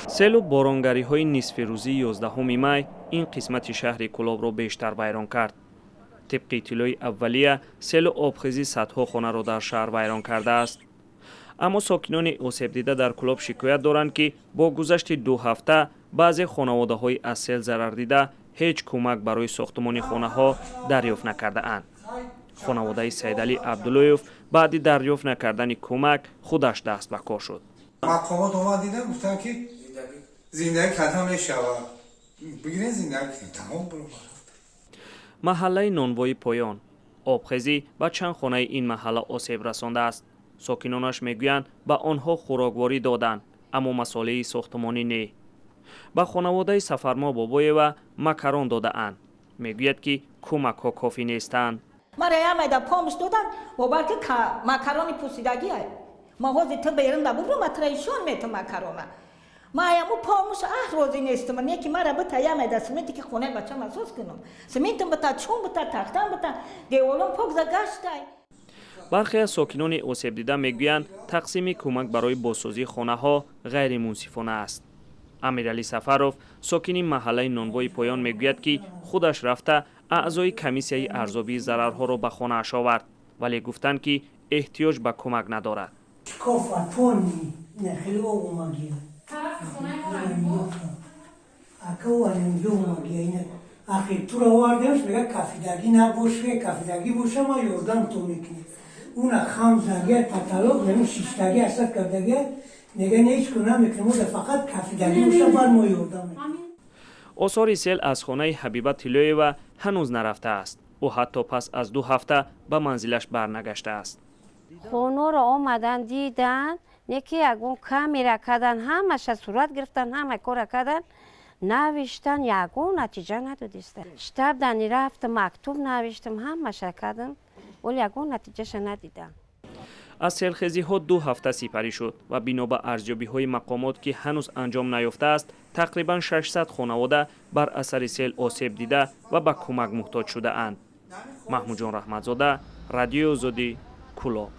селу боронгариҳои нисфирӯзии 11 май ин қисмати шаҳри Кӯлобро бештар вайрон кард. طبق اطلاع اولیه سیل و آبخیزی صدها خانه را در شهر ویران کرده است. اما ساکنان آسیب دیده در کلاب شکایت دارند که با گذشت 2 هفته بعضی خانواده های از سیل ضرر دیده هیچ کمک برای ساختمان خانه ها دریافت نکرده اند. خانواده سیدعلی عبداللهیف بعد دریافت نکردن کمک خودش دست به کار شد. مقامات اومدن گفتن که زندگی ختم میشود. بگیرین زندگی تمام برو. محله نانوایی پایان آبخیزی به چند خانه این محله آسیب رسانده است. ساکنانش میگویند به آنها خوراکواری دادند اما مسئله ساختمانی نه. به خانواده سفرما بابای و مکران داده اند. میگوید که کمک ها کافی نیستند. مرا آمده پامش دادن و بلکه مکرانی پوسیدگی های مغازه تو بیرون ببرو مترایشون میتو مکرانه ما همو پاموش روزی نیستم من یکی مرا بتا آمده سمنتی که خونه بچم اساس کنم سمنتم بتا چون بتا تختم بتا دیوالم پاک زگشتای. برخی از ساکنان آسیب دیده میگویند تقسیم کمک برای بازسازی خانه ها غیر منصفانه است. امیرعلی سفروف ساکن محله نانوایی پایان میگوید که خودش رفته اعضای کمیسیای ارزیابی ضررها را به خانه اش آورد ولی گفتند که احتیاج به کمک ندارد. آخه تو رو آوردمش میگه کافیدگی نباشه کافیدگی باشه ما یردم تو میکنی اون خام زنگه پتالوگ یعنی شیشتگی اصلا کردگی میگه نیچ کنم میکنم فقط کافیدگی باشه بر ما یردم. آثار سیل از خانه حبیبه طلویeva هنوز نرفته است. او حتی پس از 2 هفته به منزلش برنگشته است. خانه را آمدن دیدن یکی یگون کامیرا کردن همش صورت گرفتن همه کار کردن نوشتن یگون نتیجه ندادیستن. شتاب دنی رفت مکتوب نوشتم همش کردم ولی یگون نتیجهش ندیدم. از سیلخیزی ها 2 هفته سپری شد و بنا به ارزیابی های مقامات که هنوز انجام نیافته است تقریبا 600 خانواده بر اثر سیل آسیب دیده و به کمک محتاج شده اند. محمود جان رحمتزاده، رادیو آزادی، کلاب.